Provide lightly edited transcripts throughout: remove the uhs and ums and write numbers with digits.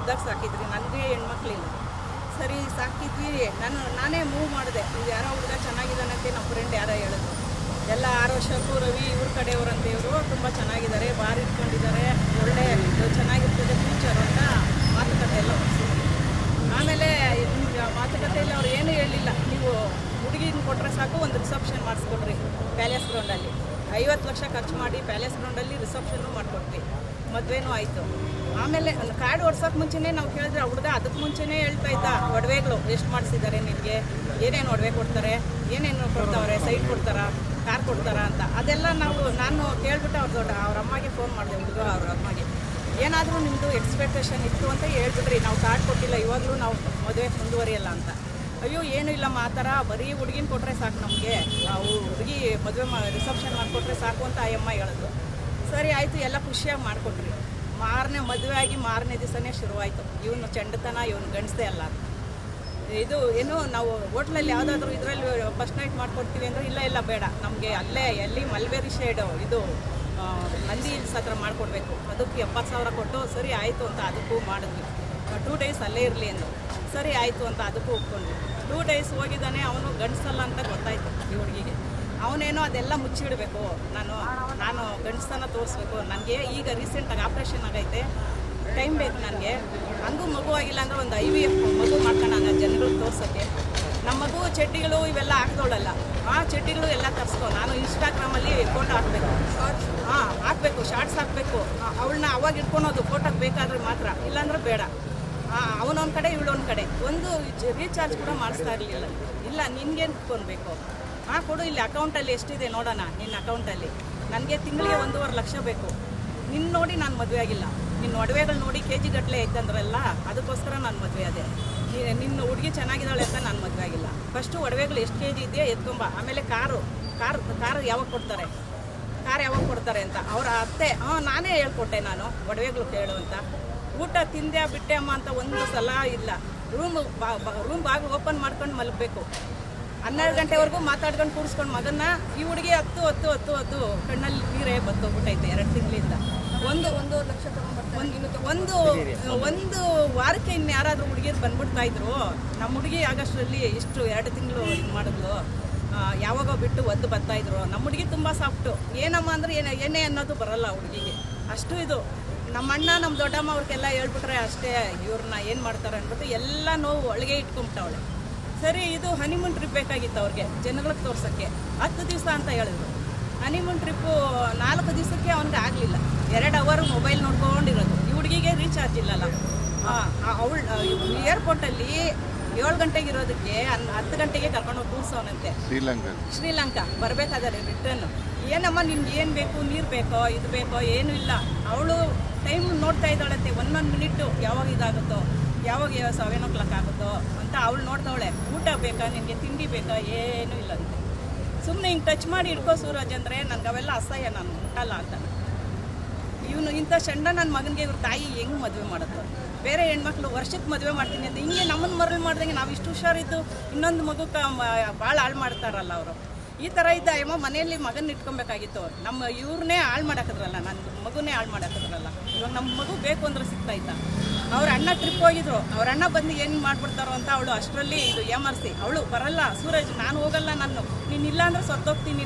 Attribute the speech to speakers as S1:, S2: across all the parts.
S1: ಮುದ್ದಾಗಿ ಸಾಕಿದ್ರಿ, ನನಗೆ ಹೆಣ್ಮಕ್ಳಿಲ್ಲ. ಸರಿ ಸಾಕಿದ್ವಿ, ನಾನೇ ಮೂವ್ ಮಾಡಿದೆ. ಇದು ಯಾರೋ ಹುಡುಗ ಚೆನ್ನಾಗಿದ್ದಾನಂತೆ ನಮ್ಮ ಫ್ರೆಂಡ್ ಯಾರೋ ಹೇಳಿದ್ರು. ಎಲ್ಲ 6 ವರ್ಷಕ್ಕೂ ರವಿ ಇವ್ರ ಕಡೆಯವರಂತೆ, ಇವರು ತುಂಬ ಚೆನ್ನಾಗಿದ್ದಾರೆ, ಬಾರ್ ಇಟ್ಕೊಂಡಿದ್ದಾರೆ, ಒಳ್ಳೆ ಚೆನ್ನಾಗಿರ್ತದೆ ಫ್ಯೂಚರ್ ಅಂತ ಮಾತುಕತೆ ಎಲ್ಲ ಮುಗಿಸಿದ್ರು. ಆಮೇಲೆ ಮಾತುಕತೆಯಲ್ಲಿ ಅವ್ರು ಏನೂ ಹೇಳಿಲ್ಲ, ನೀವು ಹುಡುಗಿನ ಕೊಟ್ಟರೆ ಸಾಕು ಒಂದು ರಿಸೆಪ್ಷನ್ ಮಾಡಿಸ್ಕೊಡ್ರಿ ಪ್ಯಾಲೇಸ್ ಗ್ರೌಂಡಲ್ಲಿ. 50 ಲಕ್ಷ ಖರ್ಚು ಮಾಡಿ ಪ್ಯಾಲೇಸ್ ಗ್ರೌಂಡಲ್ಲಿ ರಿಸೆಪ್ಷನ್ನು ಮಾಡಿಕೊಟ್ವಿ, ಮದುವೆನೂ ಆಯಿತು. ಆಮೇಲೆ ಕಾರ್ಡ್ ಓಡ್ಸೋಕೆ ಮುಂಚೆನೇ ನಾವು ಕೇಳಿದ್ರೆ ಆ ಹುಡುಗ ಅದಕ್ಕೆ ಮುಂಚೆನೇ ಹೇಳ್ತಾ ಇದ್ದ, ಒಡವೆಗಳು ಎಷ್ಟು ಮಾಡಿಸಿದ್ದಾರೆ ನಿನಗೆ, ಏನೇನು ಒಡವೆ ಕೊಡ್ತಾರೆ, ಏನೇನು ಕೊಡ್ತಾವ್ರೆ, ಸೈಟ್ ಕೊಡ್ತಾರಾ, ಕಾರ್ ಕೊಡ್ತಾರಾ ಅಂತ. ಅದೆಲ್ಲ ನಾನು ಕೇಳ್ಬಿಟ್ಟು ಅವ್ರ ಅಮ್ಮಗೆ ಫೋನ್ ಮಾಡಿದೆ, ಹುಡುಗ ಅವ್ರ ಅಮ್ಮಗೆ, ಏನಾದರೂ ನಿಮ್ಮದು ಎಕ್ಸ್ಪೆಕ್ಟೇಷನ್ ಇತ್ತು ಅಂತ ಹೇಳ್ಬಿಟ್ರಿ, ನಾವು ಕಾರ್ಡ್ ಕೊಟ್ಟಿಲ್ಲ, ಇವಾಗಲೂ ನಾವು ಮದುವೆ ಮುಂದುವರಿಯಲ್ಲ ಅಂತ. ಅಯ್ಯೋ ಏನೂ ಇಲ್ಲಮ್ಮ, ಆ ಥರ ಬರೀ ಹುಡುಗಿನ ಕೊಟ್ಟರೆ ಸಾಕು ನಮಗೆ, ನಾವು ಹುಡುಗಿ ಮದುವೆ ರಿಸೆಪ್ಷನ್ ಮಾಡಿಕೊಟ್ರೆ ಸಾಕು ಅಂತ ಆ ಅಮ್ಮ ಹೇಳಿದ್ರು. ಸರಿ ಆಯಿತು, ಎಲ್ಲ ಖುಷಿಯಾಗಿ ಮಾಡಿಕೊಟ್ರಿ. ಮದುವೆ ಆಗಿ ಮಾರನೇ ದಿವಸನೇ ಶುರುವಾಯಿತು, ಇವನು ಚೆಂಡತನ, ಇವನು ಗಂಡಸೇ ಅಲ್ಲ. ಇದು ಏನು ನಾವು ಹೋಟ್ಲಲ್ಲಿ ಯಾವುದಾದ್ರೂ ಇದರಲ್ಲಿ ಫಸ್ಟ್ ನೈಟ್ ಮಾಡ್ಕೊಡ್ತೀವಿ ಅಂದರೆ ಇಲ್ಲ ಬೇಡ, ನಮಗೆ ಅಲ್ಲೇ ಎಲ್ಲಿ ಮಲ್ಬೇರಿ ಶೇಡು ಇದು ನಂದಿ ಹಿಲ್ಸ್ ಹತ್ರ ಮಾಡಿಕೊಡ್ಬೇಕು, ಅದಕ್ಕೆ 70,000 ಕೊಟ್ಟು ಸರಿ ಆಯಿತು ಅಂತ ಅದಕ್ಕೂ ಮಾಡಿದ್ವಿ. 2 ಡೇಸ್ ಅಲ್ಲೇ ಇರಲಿ ಎಂದು ಸರಿ ಆಯಿತು ಅಂತ ಅದಕ್ಕೂ ಒಪ್ಕೊಂಡ್ವಿ. 2 ಡೇಸ್ ಹೋಗಿದ್ದಾನೆ, ಅವನು ಗಂಡಸಲ್ಲ ಅಂತ ಗೊತ್ತಾಯಿತು ಈ ಹುಡುಗಿಗೆ. ಅವನೇನೋ ಅದೆಲ್ಲ ಮುಚ್ಚಿಡಬೇಕು, ನಾನು ಗಂಡಸನ್ನ ತೋರಿಸ್ಬೇಕು, ನನಗೆ ಈಗ ರೀಸೆಂಟಾಗಿ ಆಪ್ರೇಷನ್ ಆಗೈತೆ, ಟೈಮ್ ಬೇಕು ನನಗೆ, ಹಂಗೂ ಮಗು ಆಗಿಲ್ಲ ಅಂದರೆ ಒಂದು IVF ಮಗು ಮಾಡ್ಕೊಳ್ಳೋಣ ಜನಗಳಿಗೆ ತೋರ್ಸೋಕ್ಕೆ. ನಮ್ಮ ಮಗು ಚಡ್ಡಿಗಳು ಇವೆಲ್ಲ ಹಾಕ್ದೋಳಲ್ಲ, ಆ ಚಡ್ಡಿಗಳು ಎಲ್ಲ ತರಿಸ್ಕೊ, ನಾನು ಇನ್ಸ್ಟಾಗ್ರಾಮಲ್ಲಿ ಫೋಟೋ ಹಾಕಬೇಕು, ಹಾಕಬೇಕು, ಶಾರ್ಟ್ಸ್ ಹಾಕಬೇಕು, ಅವಳನ್ನ ಅವಾಗ ಇಟ್ಕೊಳೋದು ಫೋಟೋಗೆ ಬೇಕಾದ್ರೆ ಮಾತ್ರ, ಇಲ್ಲಾಂದ್ರೆ ಬೇಡ. ಅವನೊಂದು ಕಡೆ ಇವಳೊಂದು ಕಡೆ, ಒಂದು ರೀಚಾರ್ಜ್ ಕೂಡ ಮಾಡಿಸ್ತಾ ಇರಲಿಲ್ಲ. ಇಲ್ಲ ನಿನ್ಗೇನು ಕೊಡಬೇಕು, ಕೊಡು, ಇಲ್ಲಿ ಅಕೌಂಟಲ್ಲಿ ಎಷ್ಟಿದೆ ನೋಡೋಣ ನಿನ್ನ ಅಕೌಂಟಲ್ಲಿ, ನನಗೆ ತಿಂಗಳಿಗೆ 1.5 ಲಕ್ಷ ಬೇಕು, ನಿನ್ನ ನೋಡಿ ನಾನು ಮದುವೆ ಆಗಿಲ್ಲ, ನಿನ್ನ ಒಡವೆಗಳು ನೋಡಿ KG ಗಟ್ಟಲೆ ಐತಂದ್ರಲ್ಲ, ಅದಕ್ಕೋಸ್ಕರ ನಾನು ಮದುವೆ ಅದೇ, ನಿನ್ನ ಹುಡುಗಿ ಚೆನ್ನಾಗಿದ್ದಾಳೆ ಅಂತ ನಾನು ಮದುವೆ ಆಗಿಲ್ಲ. ಫಸ್ಟು ಒಡವೆಗಳು ಎಷ್ಟು KG ಇದೆಯಾ ಎತ್ಕೊಂಬ, ಆಮೇಲೆ ಕಾರು ಯಾವಾಗ ಕೊಡ್ತಾರೆ ಅಂತ ಅವರ ಅತ್ತೆ. ನಾನೇ ಹೇಳ್ಕೊಟ್ಟೆ, ನಾನು ಒಡವೆಗಳು ಕೇಳು ಅಂತ. ಊಟ ತಿಂದೆ ಬಿಟ್ಟೆ ಅಮ್ಮ ಅಂತ ಒಂದು ಸಲ ಇಲ್ಲ. ರೂಮ್ ಬಾಗಿಲು ಓಪನ್ ಮಾಡ್ಕೊಂಡು ಮಲಗಬೇಕು, 12 ಗಂಟೆವರೆಗೂ ಮಾತಾಡ್ಕೊಂಡು ಕೂರಿಸ್ಕೊಂಡು ಮಗನ್ನ. ಈ ಹುಡುಗಿ 10 ಕಣ್ಣಲ್ಲಿ ನೀರೇ ಬತ್ತೋಗ್ಬಿಟ್ಟೈತೆ 2 ತಿಂಗಳಿಂದ. ಒಂದು ಲಕ್ಷ ಒಂದು ವಾರಕ್ಕೆ ಇನ್ನು ಯಾರಾದರೂ ಹುಡುಗಿಯರು ಬಂದ್ಬಿಡ್ತಾ ಇದ್ರು. ನಮ್ಮ ಹುಡುಗಿ ಆಗಸ್ಟ್ರಲ್ಲಿ ಇಷ್ಟು 2 ತಿಂಗಳು ಇದು ಮಾಡಿದ್ಲು, ಯಾವಾಗೋ ಬಿಟ್ಟು ಒದ್ದು ಬರ್ತಾಯಿದ್ರು. ನಮ್ಮ ಹುಡುಗಿ ತುಂಬ ಸಾಫ್ಟು, ಏನಮ್ಮ ಅಂದರೆ ಏನೇ ಅನ್ನೋದು ಬರಲ್ಲ ಹುಡುಗಿಗೆ, ಅಷ್ಟು ಇದು. ನಮ್ಮ ಅಣ್ಣ ನಮ್ಮ ದೊಡ್ಡಮ್ಮ ಅವ್ರಿಗೆಲ್ಲ ಹೇಳ್ಬಿಟ್ರೆ ಅಷ್ಟೇ, ಇವ್ರನ್ನ ಏನು ಮಾಡ್ತಾರೆ ಅಂದ್ಬಿಟ್ಟು ಎಲ್ಲ ನೋವು ಒಳಗೆ ಇಟ್ಕೊಂಬಿಟ್ಟವಳೆ. ಸರಿ, ಇದು ಹನಿಮೂನ್ ಟ್ರಿಪ್ ಬೇಕಾಗಿತ್ತು ಅವ್ರಿಗೆ, ಜನಗಳಿಗೆ ತೋರ್ಸೋಕ್ಕೆ. 10 ದಿವಸ ಅಂತ ಹೇಳಿದ್ರು. ಹನಿಮೂನ್ ಟ್ರಿಪ್ಪು 4 ದಿವಸಕ್ಕೆ ಅವ್ನಿಗೆ ಆಗಲಿಲ್ಲ. 2 ಅವರ್ ಮೊಬೈಲ್ ನೋಡ್ಕೊಂಡಿರೋದು. ಈ ಹುಡುಗಿಗೆ ರೀಚಾರ್ಜ್ ಇಲ್ಲಲ್ಲ. ಅವಳು ಏರ್ಪೋರ್ಟಲ್ಲಿ 7 ಗಂಟೆಗೆ ಇರೋದಕ್ಕೆ 10 ಗಂಟೆಗೆ ಕರ್ಕೊಂಡೋಗಿ ಕೂರ್ಸೋನಂತೆ ಶ್ರೀಲಂಕಾ ಬರಬೇಕಾದ್ರೆ ರಿಟರ್ನ್. ಏನಮ್ಮ ನಿಮ್ಗೆ ಏನು ಬೇಕು, ನೀರು ಬೇಕೋ, ಇದು ಬೇಕೋ, ಏನೂ ಇಲ್ಲ. ಅವಳು ಟೈಮ್ ನೋಡ್ತಾ ಇದ್ದಾಳಂತೆ, 1 ಮಿನಿಟ್ಟು ಯಾವಾಗ ಇದಾಗುತ್ತೋ, ಯಾವಾಗ 7 o'clock ಆಗುತ್ತೋ ಅಂತ ಅವಳು ನೋಡ್ತಾವಳೆ. ಊಟ ಬೇಕಾ ನಿನಗೆ, ತಿಂಡಿ ಬೇಕಾ, ಏನೂ ಇಲ್ಲಂತೆ. ಸುಮ್ಮನೆ ಹಿಂಗೆ ಟಚ್ ಮಾಡಿ ಇಟ್ಕೋ ಸೂರಜ್ ಅಂದರೆ ನನಗೆ ಅವೆಲ್ಲ ಅಸಹ್ಯ, ನಾನು ಮುಟ್ಟಲ್ಲ ಅಂತ. ಇವನು ಇಂಥ ಚಂಡ ನನ್ನ ಮಗನಿಗೆ ಇವ್ರ ತಾಯಿ ಹೆಂಗೆ ಮದುವೆ ಮಾಡುತ್ತೋ. ಬೇರೆ ಹೆಣ್ಮಕ್ಳು ವರ್ಷಕ್ಕೆ ಮದುವೆ ಮಾಡ್ತೀನಿ ಅಂತ ಹಿಂಗೆ ನಮ್ಮನ್ನು ಮರಳು ಮಾಡ್ದಂಗೆ ನಾವು ಇಷ್ಟು ಹುಷಾರಿದ್ದು ಇನ್ನೊಂದು ಮಗುಕ್ಕೆ ಭಾಳ ಹಾಳು ಮಾಡ್ತಾರಲ್ಲ ಅವರು. ಈ ಥರ ಇದ್ದ ಅಮ್ಮ ಮನೆಯಲ್ಲಿ ಮಗನ ಇಟ್ಕೊಬೇಕಾಗಿತ್ತು. ನಮ್ಮ ಇವ್ರನ್ನೇ ಹಾಳು ಮಾಡಾಕಿದ್ರಲ್ಲ, ನನ್ನ ಮಗುನೇ ಹಾಳು ಮಾಡಾಕಿದ್ರಲ್ಲ. ಇವಾಗ ನಮ್ಮ ಮಗು ಬೇಕು ಅಂದ್ರೆ ಸಿಗ್ತಾಯಿದ್ದ. ಅವ್ರ ಅಣ್ಣ ಟ್ರಿಪ್ ಹೋಗಿದ್ರು, ಅವ್ರ ಅಣ್ಣ ಬಂದು ಏನು ಮಾಡ್ಬಿಡ್ತಾರೋ ಅಂತ ಅವಳು ಅಷ್ಟರಲ್ಲಿ ಇದು ಏಮರ್ಸಿ ಅವಳು ಬರಲ್ಲ. ಸೂರಜ್ ನಾನು ಹೋಗಲ್ಲ, ನೀನು ಇಲ್ಲ ಅಂದರೆ ಸತ್ತೋಗ್ತೀನಿ,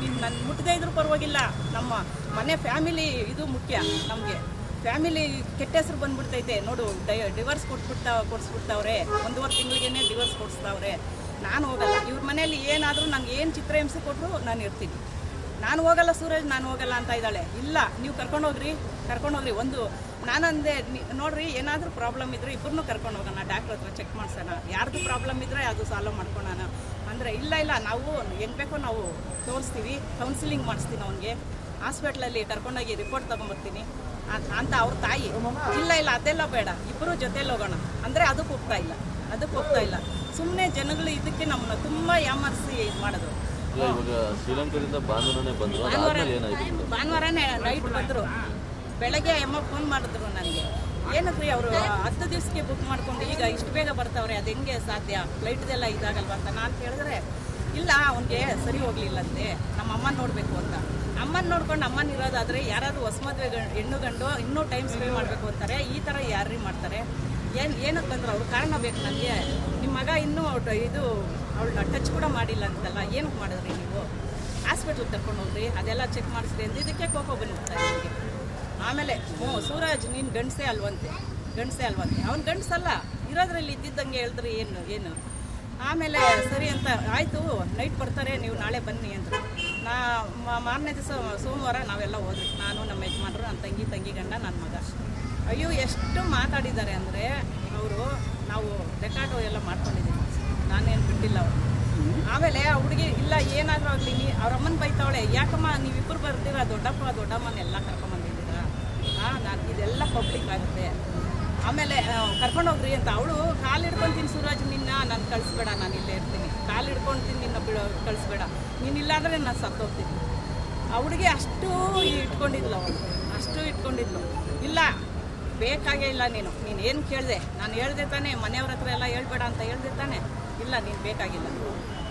S1: ನೀನು ನನ್ನ ಮುಟ್ಟದೇ ಇದ್ರೂ ಪರವಾಗಿಲ್ಲ, ನಮ್ಮ ಮನೆ ಫ್ಯಾಮಿಲಿ ಇದು ಮುಖ್ಯ ನಮಗೆ. ಫ್ಯಾಮಿಲಿ ಕೆಟ್ಟ ಹೆಸರು ಬಂದ್ಬಿಡ್ತೈತೆ ನೋಡು. ಡಿವೋರ್ಸ್ ಕೊಡಿಸ್ಬಿಡ್ತಾವ್ರೆ, 1.5 ತಿಂಗಳಿಗೇ ಡಿವೋರ್ಸ್ ಕೊಡಿಸ್ತಾವ್ರೆ. ನಾನು ಹೋಗಲ್ಲ. ಇವ್ರ ಮನೇಲಿ ಏನಾದರೂ ನನಗೆ ಏನು ಚಿತ್ರಹಿಂಸೆ ಕೊಟ್ಟರು ನಾನು ಇರ್ತೀನಿ. ನಾನು ಹೋಗಲ್ಲ ಸೂರಜ್, ನಾನು ಹೋಗಲ್ಲ ಅಂತ ಇದ್ದಾಳೆ. ಇಲ್ಲ, ನೀವು ಕರ್ಕೊಂಡೋಗ್ರಿ. ಒಂದು ನಾನಂದೆ, ನೋಡ್ರಿ ಏನಾದರೂ ಪ್ರಾಬ್ಲಮ್ ಇದ್ದರೆ ಇಬ್ಬರನ್ನೂ ಕರ್ಕೊಂಡು ಹೋಗೋಣ, ಡಾಕ್ಟ್ರ್ ಹತ್ರ ಚೆಕ್ ಮಾಡಿಸೋಣ, ಯಾರ್ದು ಪ್ರಾಬ್ಲಮ್ ಇದ್ದರೆ ಅದು ಸಾಲ್ವ್ ಮಾಡ್ಕೊಳೋಣ ಅಂದರೆ, ಇಲ್ಲ ನಾವು ಹೆಂಗೆ ಬೇಕೋ ನಾವು ತೋರಿಸ್ತೀವಿ, ಕೌನ್ಸಿಲಿಂಗ್ ಮಾಡಿಸ್ತೀನಿ ಅವನಿಗೆ, ಹಾಸ್ಪಿಟ್ಲಲ್ಲಿ ಕರ್ಕೊಂಡೋಗಿ ರಿಪೋರ್ಟ್ ತೊಗೊಂಬರ್ತೀನಿ ಅಂತ ಅವ್ರ ತಾಯಿ. ಇಲ್ಲ ಅದೆಲ್ಲ ಬೇಡ, ಇಬ್ಬರು ಜೊತೆಲಿ ಹೋಗೋಣ ಅಂದರೆ ಅದಕ್ಕೆ ಹೋಗ್ತಾ ಇಲ್ಲ. ಸುಮ್ಮನೆ ಜನಗಳು ಇದಕ್ಕೆ ನಮ್ಮನ್ನ ತುಂಬ ಯಾಮರ್ಸಿ ಇದು ಮಾಡಿದ್ರು. ಭಾನುವಾರನೇ ನೈಟ್ ಬಂದರು. ಬೆಳಗ್ಗೆ ಅಮ್ಮ ಫೋನ್ ಮಾಡಿದ್ರು ನನಗೆ, ಏನಕ್ರಿ ಅವರು 10 ದಿವಸಕ್ಕೆ ಬುಕ್ ಮಾಡ್ಕೊಂಡು ಈಗ ಇಷ್ಟು ಬೇಗ ಬರ್ತಾವ್ರೆ, ಅದು ಹೆಂಗೆ ಸಾಧ್ಯ, ಫ್ಲೈಟ್ದೆಲ್ಲ ಇದಾಗಲ್ವ ಅಂತ ನಾನು ಕೇಳಿದ್ರೆ, ಇಲ್ಲ ಅವನಿಗೆ ಸರಿ ಹೋಗ್ಲಿಲ್ಲಂತೆ, ನಮ್ಮ ಅಮ್ಮ ನೋಡಬೇಕು ಅಂತ. ಅಮ್ಮನ ನೋಡ್ಕೊಂಡು ಅಮ್ಮನ ಇರೋದಾದರೆ ಯಾರಾದರೂ ಹೊಸ ಮದುವೆ ಹೆಣ್ಣು ಗಂಡು ಇನ್ನೂ ಟೈಮ್ ಸ್ಪೆಂಡ್ ಮಾಡಬೇಕು ಅಂತಾರೆ. ಈ ಥರ ಯಾರೀ ಮಾಡ್ತಾರೆ? ಏನಕ್ಕೆ ಬಂದ್ರು ಅವ್ರ ಕಾರಣ ಬೇಕು ನನಗೆ. ನಿಮ್ಮ ಮಗ ಇನ್ನೂ ಇದು ಅವಳನ್ನ ಟಚ್ ಕೂಡ ಮಾಡಿಲ್ಲ ಅಂತಲ್ಲ, ಏನಕ್ಕೆ ಮಾಡಿದ್ರಿ ನೀವು? ಹಾಸ್ಪಿಟ್ಲಿಗೆ ಕರ್ಕೊಂಡು ಹೋಗ್ರಿ, ಅದೆಲ್ಲ ಚೆಕ್ ಮಾಡಿಸ್ರಿ ಅಂತ ಇದಕ್ಕೆ ಕೋಪ ಬಂದಿರ್ತಾರೆ ನಿಮಗೆ. ಆಮೇಲೆ ಸೂರಜ್ ನೀನು ಗಂಡಸೇ ಅಲ್ವಂತೆ ಅವ್ನು ಗಂಡಸಲ್ಲ, ಇರೋದ್ರಲ್ಲಿ ಇದ್ದಿದ್ದಂಗೆ ಹೇಳಿದ್ರಿ ಏನು. ಆಮೇಲೆ ಸರಿ ಅಂತ ಆಯಿತು, ನೈಟ್ ಬರ್ತಾರೆ, ನೀವು ನಾಳೆ ಬನ್ನಿ ಅಂದರು. ಮಾರನೇ ದಿವಸ ಸೋಮವಾರ ನಾವೆಲ್ಲ ಹೋದ್ರಿ, ನಾನು ನಮ್ಮ ಯಜಮಾನರು, ನನ್ನ ತಂಗಿ ಗಂಡ, ನನ್ನ ಮಗ. ಅಯ್ಯೋ ಎಷ್ಟು ಮಾತಾಡಿದ್ದಾರೆ ಅಂದರೆ ಅವರು, ನಾವು ರೆಕಾರ್ಡು ಎಲ್ಲ ಮಾಡ್ಕೊಂಡಿದ್ದೀವಿ, ನಾನೇನು ಬಿಟ್ಟಿಲ್ಲ ಅವರು. ಆಮೇಲೆ ಆ ಹುಡುಗಿ ಇಲ್ಲ ಏನಾದರೂ ಆಗಲಿ ಅವ್ರ ಅಮ್ಮನ ಬೈತಾವಳೆ, ಯಾಕಮ್ಮ ನೀವಿಬ್ಬರು ಬರ್ತೀರಾ, ದೊಡ್ಡಮ್ಮನೆಲ್ಲ ಕರ್ಕೊಂಬಂದಿದ್ದೀರಾ, ನಾನು ಇದೆಲ್ಲ ಪಬ್ಲಿಕ್ ಆಗುತ್ತೆ. ಆಮೇಲೆ ಕರ್ಕೊಂಡೋಗ್ರಿ ಅಂತ ಅವಳು ಕಾಲು ಹಿಡ್ಕೊತೀನಿ, ಸೂರಜ್ ನಿನ್ನ ನಾನು ಕಳಿಸ್ಬೇಡ, ನಾನು ಇಲ್ಲೇ ಇರ್ತೀನಿ, ಕಾಲು ಹಿಡ್ಕೊಳ್ತೀನಿ, ನಿನ್ನ ಕಳಿಸ್ಬೇಡ, ನೀನಿಲ್ಲ ಅಂದರೆ ನಾನು ಸತ್ತೋಗ್ತೀನಿ. ಆ ಹುಡುಗಿ ಅಷ್ಟು ಇಟ್ಕೊಂಡಿದ್ಲು. ಇಲ್ಲ ಬೇಕಾಗೇ ಇಲ್ಲ, ನೀನು ಏನು ಕೇಳಿದೆ, ನಾನು ಹೇಳ್ದೆ ತಾನೆ, ಮನೆಯವ್ರ ಹತ್ರ ಎಲ್ಲ ಹೇಳ್ಬೇಡ ಅಂತ ಹೇಳ್ದೆ ತಾನೆ, ಇಲ್ಲ ನೀನು ಬೇಕಾಗಿಲ್ಲ,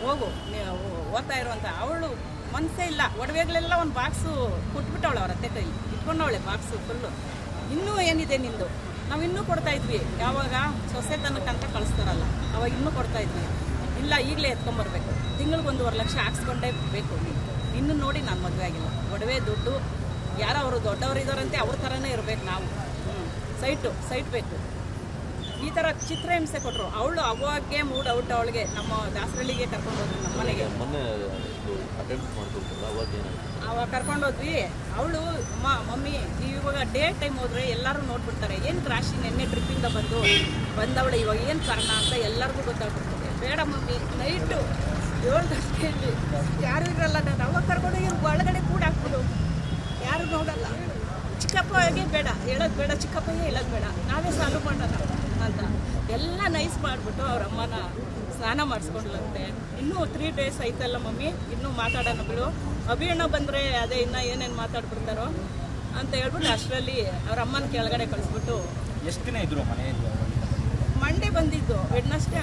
S1: ಹೋಗು ನೀವು ಓದ್ತಾ ಇರುವಂತ. ಅವಳು ಮನಸ್ಸೇ ಇಲ್ಲ, ಒಡವೆಗಳೆಲ್ಲ ಒಂದು ಬಾಕ್ಸು ಕೊಟ್ಬಿಟ್ಟವಳೆ, ಅವ್ರ ಅತ್ತೆ ಕೈಲಿ ಇಟ್ಕೊಂಡವಳೆ ಬಾಕ್ಸು ಫುಲ್ಲು. ಇನ್ನೂ ಏನಿದೆ ನಿಂದು, ನಾವು ಇನ್ನೂ ಕೊಡ್ತಾಯಿದ್ವಿ, ಯಾವಾಗ ಸೊಸೆ ತನಕಂತ ಕಳಿಸ್ತಾರಲ್ಲ ಅವಾಗ ಇನ್ನೂ ಕೊಡ್ತಾಯಿದ್ವಿ. ಇಲ್ಲ ಈಗಲೇ ಎತ್ಕೊಂಬರ್ಬೇಕು, ತಿಂಗಳಿಗೆ 1.5 ಲಕ್ಷ ಹಾಕ್ಸ್ಕೊಂಡೇ ಬೇಕು ನೀನು. ಇನ್ನೂ ನೋಡಿ ನಾನು ಮದುವೆ ಆಗಿಲ್ಲ, ಒಡವೆ ದುಡ್ಡು ಯಾರೋ ಅವರು ದೊಡ್ಡವರು ಇದ್ದಾರಂತೆ ಅವ್ರ ಥರನೇ ಇರಬೇಕು ನಾವು. ಸೈಟ್ ಬೇಕು. ಈ ಥರ ಚಿತ್ರಹಿಂಸೆ ಕೊಟ್ಟರು. ಅವಳು ಅವಾಗೆ ಮೂಡ್ ಔಟ್, ಅವಳಿಗೆ ನಮ್ಮ ದಾಸರಳ್ಳಿಗೆ ಕರ್ಕೊಂಡೋದ್ವಿ, ನಮ್ಮ ಮನೆಗೆ ಅವಾಗ ಕರ್ಕೊಂಡೋದ್ವಿ. ಅವಳು ಮಮ್ಮಿ ಇವಾಗ ಡೇ ಟೈಮ್ ಹೋದ್ರೆ ಎಲ್ಲರೂ ನೋಡ್ಬಿಡ್ತಾರೆ, ಏನು ರಾಶಿ ನೆನ್ನೆ ಟ್ರಿಪ್ಪಿಂದ ಬಂದವಳು ಇವಾಗ ಏನು ಕಾರಣ ಅಂತ ಎಲ್ಲರಿಗೂ ಗೊತ್ತಾಗ್ಬಿಡ್ತದೆ. ಬೇಡ ಮಮ್ಮಿ, ನೈಟು 7 ಗಂಟೆಯಲ್ಲಿ ಯಾರು ಇರಲ್ಲ, ನಾನು ಅವಾಗ ಕರ್ಕೊಂಡೋಗಿ ಒಳಗಡೆ ಕೂಡ ಹಾಕ್ಬಿಡು, ಯಾರು ನೋಡಲ್ಲ. ಚಿಕ್ಕಪ್ಪಗೆ ಬೇಡ ಹೇಳೋದು ಬೇಡ, ಚಿಕ್ಕಪ್ಪಗೆ ಹೇಳೋದು ಬೇಡ, ನಾವೇ ಸಾಲ್ವ್ ಮಾಡೋಣ ಅಂತ ಎಲ್ಲ ನೈಸ್ ಮಾಡಿಬಿಟ್ಟು ಅವ್ರ ಅಮ್ಮನ ಸ್ನಾನ ಮಾಡಿಸ್ಕೊಂಡ್ಲಂತೆ. ಇನ್ನೂ 3 ಡೇಸ್ ಐತಲ್ಲ ಮಮ್ಮಿ, ಇನ್ನೂ ಮಾತಾಡೋಣ ಬಿಡು, ಅಭಿಯಣ್ಣ ಬಂದರೆ ಅದೇ ಇನ್ನೂ ಏನೇನು ಮಾತಾಡ್ಬಿಡ್ತಾರೋ ಅಂತ ಹೇಳ್ಬಿಟ್ಟು ಅಷ್ಟರಲ್ಲಿ ಅವ್ರ ಅಮ್ಮನ ಕೆಳಗಡೆ ಕಳಿಸ್ಬಿಟ್ಟು.
S2: ಎಷ್ಟು ದಿನ ಇದ್ರು ಮನೆಯಲ್ಲಿ?
S1: ಮಂಡೇ ಬಂದಿದ್ದು, ವೆಡ್ನಸ್ಡೇ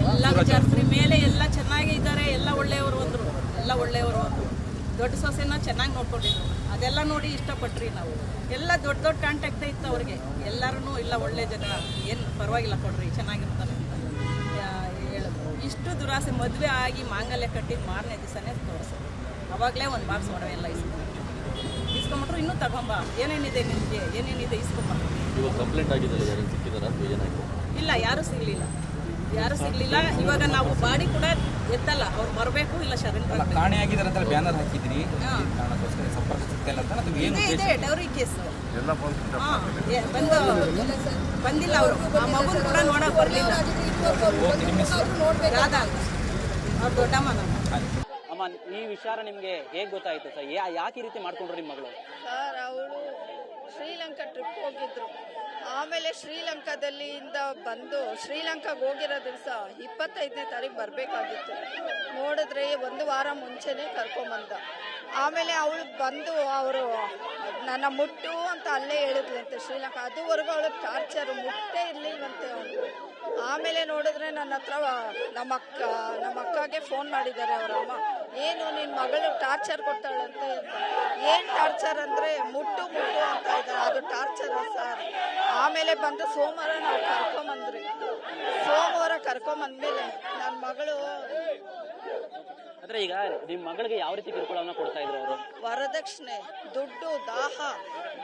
S2: ಎಲ್ಲ
S1: ವಿಚಾರಿಸ್ರಿ. ಮೇಲೆ ಎಲ್ಲ ಚೆನ್ನಾಗೇ ಇದ್ದಾರೆ, ಎಲ್ಲ ಒಳ್ಳೆಯವರು ಅಂದರು, ಎಲ್ಲ ಒಳ್ಳೆಯವರು ಅಂದರು. ದೊಡ್ಡ ಸೊಸೆನ ಚೆನ್ನಾಗಿ ನೋಡ್ಕೊಂಡಿದ್ರು, ಅದೆಲ್ಲ ನೋಡಿ ಇಷ್ಟಪಟ್ರಿ ನಾವು. ಎಲ್ಲ ದೊಡ್ಡ ಕಾಂಟ್ಯಾಕ್ಟ್ ಇತ್ತು ಅವ್ರಿಗೆ, ಎಲ್ಲರೂ ಇಲ್ಲ ಒಳ್ಳೆ ಜನ, ಏನು ಪರವಾಗಿಲ್ಲ ಕೊಡ್ರಿ, ಚೆನ್ನಾಗಿರ್ತಾರೆ ಅಂತ ಹೇಳಿದ್ರು. ಇಷ್ಟು ದುರಾಸೆ, ಮದುವೆ ಆಗಿ ಮಾಂಗಲ್ಯ ಕಟ್ಟಿದ ಮಾರನೇ ದಿವಸನೇ ತೋರಿಸೋದು. ಅವಾಗಲೇ ಒಂದು ಬಾಕ್ಸ್ ಒಡವೆ ಎಲ್ಲ ಇಸ್ಕೊಂಬಿಟ್ರು. ಇನ್ನೂ ತಗೊಂಬ, ಏನೇನಿದೆ ನಿಮಗೆ, ಏನೇನಿದೆ ಇಸ್ಕೊಂಬ.
S3: ಕಂಪ್ಲೇಂಟ್ ಆಗಿದೆ,
S1: ಇಲ್ಲ ಯಾರೂ ಸಿಗಲಿಲ್ಲ. ಇವಾಗ ನಾವು ಬಾಡಿ ಕೂಡ ಎತ್ತಲ್ಲ, ಅವ್ರು ಬರಬೇಕು, ಇಲ್ಲ ಶರಣ್
S2: ಕಾಣೆ ಆಗಿದ್ದಾರೆ ಅಂತ ಬ್ಯಾನರ್ ಹಾಕಿದ್ರಿ, ಸಂಪರ್ಕ ಸಿಗ್ತಿಲ್ಲ ಅಂತ.
S1: ಇದೆ ಡೌರಿ ಕೇಸ್ ಬಂದಿಲ್ಲ, ಅವರು ಆ ಮಗುನ ಕೂಡ ನೋಡಕ್ ಬರಲಿಲ್ಲ. ರಾಧಾ ಅಂತ ಅವ್ರು ದೊಡ್ಡಮ್ಮ.
S4: ಅಮ್ಮ, ಈ ವಿಚಾರ ನಿಮಗೆ ಹೇಗೆ ಗೊತ್ತಾಯ್ತು ಸರ್? ಯಾಕೆ ಈ ರೀತಿ ಮಾಡ್ಕೊಂಡ್ರು ನಿಮ್ಮ ಮಗಳು?
S5: ಸರ್, ಅವಳು ಶ್ರೀಲಂಕಾ ಟ್ರಿಪ್ ಹೋಗಿದ್ರು. ಆಮೇಲೆ ಶ್ರೀಲಂಕಾದಲ್ಲಿಂದ ಬಂದು ಶ್ರೀಲಂಕಾಗೆ ಹೋಗಿರೋ ದಿವಸ 25ನೇ ತಾರೀಕು ಬರಬೇಕಾಗಿತ್ತು. ನೋಡಿದ್ರೆ 1 ವಾರ ಮುಂಚೆನೇ ಕರ್ಕೊಂಬಂದ. ಆಮೇಲೆ ಅವಳು ಬಂದು ಅವರು ನನ್ನ ಮುಟ್ಟು ಅಂತ ಅಲ್ಲೇ ಹೇಳಿದ್ಲಂತೆ ಶ್ರೀಲಂಕಾ. ಅದುವರೆಗೂ ಅವಳಿಗೆ ಟಾರ್ಚರು, ಮುಟ್ಟೇ ಇರಲಿಲ್ವಂತೆ ಅವಳು. ಆಮೇಲೆ ನೋಡಿದ್ರೆ ನನ್ನ ಹತ್ರ ನಮ್ಮ ಅಕ್ಕಗೆ ಫೋನ್ ಮಾಡಿದ್ದಾರೆ ಅವರಮ್ಮ, ಏನು ನಿನ್ನ ಮಗಳು ಟಾರ್ಚರ್ ಕೊಡ್ತಾಳಂತೆ. ಏನು ಟಾರ್ಚರ್ ಅಂದರೆ ಮುಟ್ಟು ಅಂತ ಇದ್ದಾರೆ, ಅದು ಟಾರ್ಚರ ಸರ್. ಆಮೇಲೆ ಬಂದು ಸೋಮವಾರ ನಾವು ಕರ್ಕೊಂಬಂದ್ಮೇಲೆ ನನ್ನ ಮಗಳು
S4: ಅಂದ್ರೆ ಈಗ ನಿಮ್ಮ ಮಗಳಿಗೆ ಯಾವ ರೀತಿ ಕಿರುಕುಳವನ್ನ ಕೊಡ್ತಾ ಇದ್ರು ಅವರು?
S5: ವರದಕ್ಷಿಣೆ, ದುಡ್ಡು, ದಾಹ,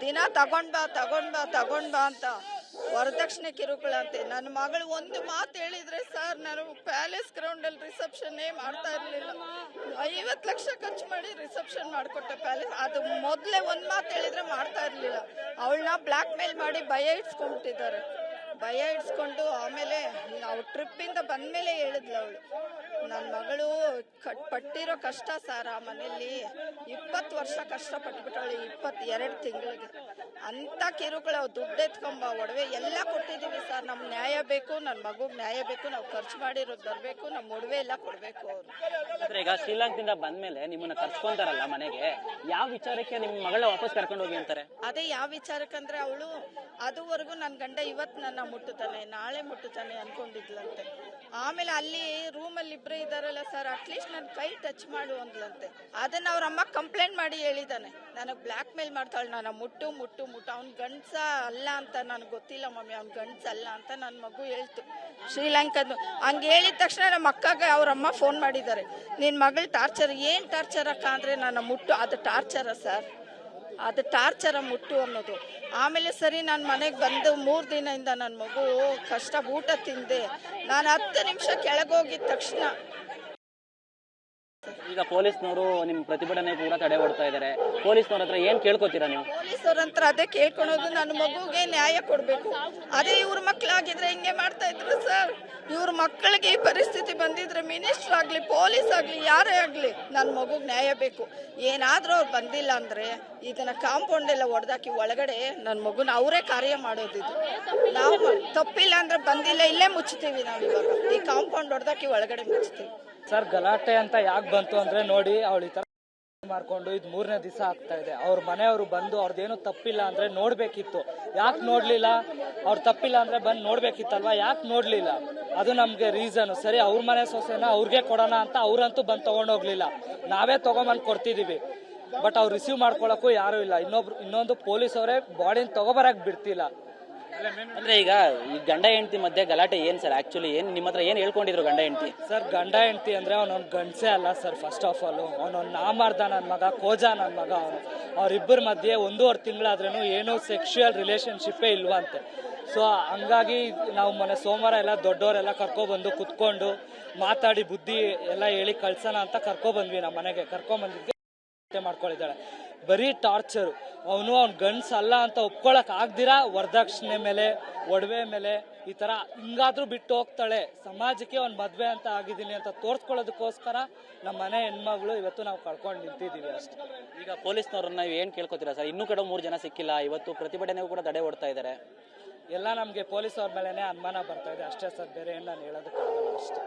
S5: ದಿನ ತಗೊಂಡ್ ಬಾ ಅಂತ ವರದಕ್ಷಿಣೆ ಕಿರುಕುಳ ಅಂತೆ. ನನ್ನ ಮಗಳು ಒಂದು ಮಾತು ಹೇಳಿದ್ರೆ ಸರ್, ನಾನು ಪ್ಯಾಲೇಸ್ ಗ್ರೌಂಡಲ್ಲಿ ರಿಸೆಪ್ಷನ್ನೇ ಮಾಡ್ತಾ ಇರಲಿಲ್ಲ. 50 ಲಕ್ಷ ಖರ್ಚು ಮಾಡಿ ರಿಸೆಪ್ಷನ್ ಮಾಡಿಕೊಟ್ಟೆ ಪ್ಯಾಲೇಸ್. ಅದು ಮೊದಲೇ ಒಂದು ಮಾತು ಹೇಳಿದ್ರೆ ಮಾಡ್ತಾ ಇರಲಿಲ್ಲ. ಅವಳನ್ನ ಬ್ಲ್ಯಾಕ್ ಮೇಲ್ ಮಾಡಿ ಭಯ ಇಡ್ಸ್ಕೊಂಡು ಆಮೇಲೆ ನಾವು ಟ್ರಿಪ್ಪಿಂದ ಬಂದಮೇಲೆ ಹೇಳಿದ್ಲು ಅವಳು. ನನ್ನ ಮಗಳು ಪಟ್ಟಿರೋ ಕಷ್ಟ ಸರ್, ಆ ಮನೆಯಲ್ಲಿ 20 ವರ್ಷ ಕಷ್ಟಪಟ್ಬಿಟ್ಟವಳು 22 ತಿಂಗಳಿಗೆ. ಅಂಥ ಕಿರುಕುಳ, ದುಡ್ಡು ಎತ್ಕೊಂಬ, ಒಡವೆ ಎಲ್ಲ ಕೊಟ್ಟಿದ್ದೀವಿ ಸರ್. ನಮ್ಗೆ ನ್ಯಾಯ ಬೇಕು, ನನ್ನ ಮಗುಗೆ ನ್ಯಾಯ ಬೇಕು, ನಾವು ಖರ್ಚು ಮಾಡಿರೋದು ಬರಬೇಕು, ನಮ್ಮ ಒಡವೆ ಎಲ್ಲ ಕೊಡಬೇಕು ಅವರು.
S4: ಅಂದ್ರೆ ಈಗ ಶ್ರೀಲಂಕಾದಿಂದ ಬಂದ್ಮೇಲೆ ನಿಮ್ಮನ್ನ ಕರ್ಸ್ಕೊಂತಾರಲ್ಲ ಮನೆಗೆ, ಯಾವ ವಿಚಾರಕ್ಕೆ ನಿಮ್ಮ ಮಗಳ ವಾಪಸ್ ಕರ್ಕೊಂಡು ಹೋಗಿ ಅಂತಾರೆ?
S5: ಅದೇ ಯಾವ ವಿಚಾರಕ್ಕಂದ್ರೆ ಅವಳು ಅದುವರೆಗೂ ನನ್ನ ಗಂಡ ಇವತ್ತು ನನ್ನ ಮುಟ್ಟುತ್ತಾನೆ, ನಾಳೆ ಮುಟ್ಟುತ್ತಾನೆ ಅನ್ಕೊಂಡಿದ್ಲಂತೆ. ಆಮೇಲೆ ಅಲ್ಲಿ ರೂಮಲ್ಲಿ ಇಬ್ಬರೇ ಇದ್ದಾರಲ್ಲ ಸರ್, ಅಟ್ಲೀಸ್ಟ್ ನನ್ನ ಕೈ ಟಚ್ ಮಾಡು ಅಂದ್ಲಂತೆ. ಅದನ್ನ ಅವ್ರ ಅಮ್ಮ ಕಂಪ್ಲೇಂಟ್ ಮಾಡಿ ಹೇಳಿದ್ದಾನೆ, ನನಗೆ ಬ್ಲ್ಯಾಕ್ ಮೇಲ್ ಮಾಡ್ತಾಳೆ, ನಾನು ಮುಟ್ಟು ಮುಟ್ಟು ಮುಟ್ಟು ಅವ್ನು ಗಂಡ್ಸ ಅಲ್ಲ ಅಂತ ನನಗೆ ಗೊತ್ತಿಲ್ಲ ಮಮ್ಮಿ, ಅವ್ನು ಗಂಡ್ಸ ಅಲ್ಲ ಅಂತ ನನ್ನ ಮಗು ಹೇಳ್ತು. ಶ್ರೀಲಂಕಾದ ಹಂಗೆ ಹೇಳಿದ ತಕ್ಷಣ ನಮ್ಮ ಅಕ್ಕಗೆ ಅವ್ರ ಅಮ್ಮ ಫೋನ್ ಮಾಡಿದ್ದಾರೆ, ನಿನ್ನ ಮಗಳು ಟಾರ್ಚರ್. ಏನು ಟಾರ್ಚರ್ ಅಕ್ಕ ಅಂದರೆ ನನ್ನ ಮುಟ್ಟು, ಅದು ಟಾರ್ಚರ ಸರ್, ಅದು ಟಾರ್ಚರ ಮುಟ್ಟು ಅನ್ನೋದು. ಆಮೇಲೆ ಸರಿ ನಾನು ಮನೆಗೆ ಬಂದು 3 ದಿನದಿಂದ ನನ್ನ ಮಗು ಕಷ್ಟ ಊಟ ತಿಂದೆ. ನಾನು 10 ನಿಮಿಷ ಕೆಳಗೋಗಿದ ತಕ್ಷಣ
S4: ಈಗ ಪೊಲೀಸ್ನವರು ನಿಮ್ಮ ಪ್ರತಿಭಟನೆ ಕೂಡ ತಡೆ ಓಡ್ತಾ ಇದ್ದಾರೆ. ಪೊಲೀಸ್ನವ್ರ ಹತ್ರ ಏನ್ ಕೇಳ್ಕೊತೀರಾ ನೀವು?
S5: ಪೊಲೀಸವ್ರ ಹತ್ರ ಅದೇ ಕೇಳ್ಕೊಳೋದು, ನನ್ನ ಮಗುಗೆ ನ್ಯಾಯ ಕೊಡಬೇಕು. ಅದೇ ಇವ್ರ ಮಕ್ಕಳಾಗಿದ್ರೆ ಹಿಂಗೆ ಮಾಡ್ತಾ ಇದ್ರು ಸರ್. ಇವ್ರ ಮಕ್ಕಳಿಗೆ ಈ ಪರಿಸ್ಥಿತಿ ಬಂದಿದ್ರೆ ಮಿನಿಸ್ಟರ್ ಆಗಲಿ ಪೊಲೀಸ್ ಆಗಲಿ ಯಾರೇ ಆಗಲಿ ನನ್ನ ಮಗುಗೆ ನ್ಯಾಯ ಬೇಕು. ಏನಾದರೂ ಅವ್ರು ಬಂದಿಲ್ಲ ಅಂದರೆ ಇದನ್ನ ಕಾಂಪೌಂಡ್ ಎಲ್ಲ ಹೊಡೆದಾಕಿ ಒಳಗಡೆ ನನ್ನ ಮಗುನ ಅವರೇ ಕಾರ್ಯ ಮಾಡೋದಿದ್ದು. ನಾವು ತಪ್ಪಿಲ್ಲ ಅಂದ್ರೆ ಬಂದಿಲ್ಲ ಇಲ್ಲೇ ಮುಚ್ತೀವಿ ನಾವು. ಇವಾಗ ಈ ಕಾಂಪೌಂಡ್ ಹೊಡೆದಾಕಿ ಒಳಗಡೆ ಮುಚ್ತೀವಿ
S3: ಸರ್. ಗಲಾಟೆ ಅಂತ ಯಾಕೆ ಬಂತು ಅಂದ್ರೆ ನೋಡಿ, ಅವಳು ಈ ತರ ಮಾಡ್ಕೊಂಡು ಇದು 3ನೇ ದಿವಸ ಆಗ್ತಾ ಇದೆ. ಅವ್ರ ಮನೆಯವರು ಬಂದು ಅವ್ರದ್ದೇನು ತಪ್ಪಿಲ್ಲ ಅಂದ್ರೆ ನೋಡ್ಬೇಕಿತ್ತು, ಯಾಕೆ ನೋಡ್ಲಿಲ್ಲ? ಅವ್ರ ತಪ್ಪಿಲ್ಲ ಅಂದ್ರೆ ಬಂದು ನೋಡ್ಬೇಕಿತ್ತಲ್ವಾ, ಯಾಕೆ ನೋಡ್ಲಿಲ್ಲ? ಅದು ನಮ್ಗೆ ರೀಸನ್. ಸರಿ, ಅವ್ರ ಮನೆ ಸೊಸೆನ ಅವ್ರಿಗೆ ಕೊಡೋಣ ಅಂತ ಅವ್ರಂತೂ ಬಂದು ತಗೊಂಡೋಗ್ಲಿಲ್ಲ, ನಾವೇ ತಗೊಂಬಂದು ಕೊಡ್ತಿದೀವಿ. ಬಟ್ ಅವ್ರು ರಿಸೀವ್ ಮಾಡ್ಕೊಳಕ್ಕೂ ಯಾರು ಇಲ್ಲ. ಇನ್ನೊಂದು ಪೊಲೀಸ್ ಅವರೇ ಬಾಡಿನ ತಗೋಬರಕ್ ಬಿಡ್ತಿಲ್ಲ.
S4: ಅಂದ್ರೆ ಈಗ ಈ ಗಂಡ ಹೆಂಡತಿ ಮಧ್ಯೆ ಗಲಾಟೆ ಏನ್ ಸರ್? ಆಕ್ಚುಲಿ ಏನ್ ನಿಮ್ಮ ಹತ್ರ ಏನ್ ಹೇಳ್ಕೊಂಡಿದ್ರು ಗಂಡ ಹೆಂಡತಿ?
S3: ಸರ್, ಗಂಡ ಹೆಂಡತಿ ಅಂದ್ರೆ ಅವನೊಂದು ಗಂಡಸೇ ಅಲ್ಲ ಸರ್. ಫಸ್ಟ್ ಆಫ್ ಆಲ್ ಅವನೊಂದು ನಾಮಾರ್ದ ನನ್ನ ಮಗ, ಕೋಜಾ ನನ್ನ ಮಗ. ಅವ್ರಿಬ್ಬರ ಮಧ್ಯೆ 1.5 ತಿಂಗಳಾದ್ರೂ ಏನೂ ಸೆಕ್ಷುಯಲ್ ರಿಲೇಶನ್ಶಿಪ್ಪೇ ಇಲ್ವಂತೆ. ಸೊ ಹಂಗಾಗಿ ನಾವು ಮೊನ್ನೆ ಸೋಮವಾರ ಎಲ್ಲ ದೊಡ್ಡವರೆಲ್ಲ ಕರ್ಕೊಬಂದು ಕುತ್ಕೊಂಡು ಮಾತಾಡಿ ಬುದ್ಧಿ ಎಲ್ಲ ಹೇಳಿ ಕಳ್ಸೋಣ ಅಂತ ಕರ್ಕೊಬಂದ್ವಿ. ನಮ್ಮ ಮನೆಗೆ ಕರ್ಕೊಂಬಂದಿದ್ದೆ ಮಾಡ್ಕೊಂಡಿದ್ದಾಳೆ. ಬರೀ ಟಾರ್ಚರು. ಅವ್ನು ಗಂಡ್ಸ್ ಅಲ್ಲ ಅಂತ ಒಪ್ಕೊಳಕ್ ಆಗ್ದಿರಾ ವರದಕ್ಷಿಣೆ ಮೇಲೆ, ಒಡವೆ ಮೇಲೆ ಈ ತರ ಹಿಂಗಾದ್ರೂ ಬಿಟ್ಟು ಹೋಗ್ತಾಳೆ. ಸಮಾಜಕ್ಕೆ ಅವ್ನ್ ಮದ್ವೆ ಅಂತ ಆಗಿದ್ದೀನಿ ಅಂತ ತೋರ್ಸ್ಕೊಳ್ಳೋದಕ್ಕೋಸ್ಕರ ನಮ್ಮ ಮನೆ ಹೆಣ್ಮಗಳು ಇವತ್ತು ನಾವು ಕಳ್ಕೊಂಡು ನಿಂತಿದ್ದೀವಿ ಅಷ್ಟೇ.
S4: ಈಗ ಪೊಲೀಸ್ನವ್ರನ್ನ ನೀವು ಏನ್ ಕೇಳ್ಕೊತೀರಾ ಸರ್? ಇನ್ನೂ ಕಡೆ 3 ಜನ ಸಿಕ್ಕಿಲ್ಲ, ಇವತ್ತು ಪ್ರತಿಭಟನೆಗೂ ಕೂಡ ತಡೆ ಓಡ್ತಾ ಇದ್ದಾರೆ.
S3: ಎಲ್ಲ ನಮ್ಗೆ ಪೊಲೀಸ್ ಅವ್ರ ಮೇಲೆನೆ ಅನುಮಾನ ಬರ್ತಾ ಇದೆ ಅಷ್ಟೇ ಸರ್, ಬೇರೆ ಏನ್ ನಾನು ಹೇಳೋದಕ್ಕಾಗಲ್ಲ ಅಷ್ಟೇ.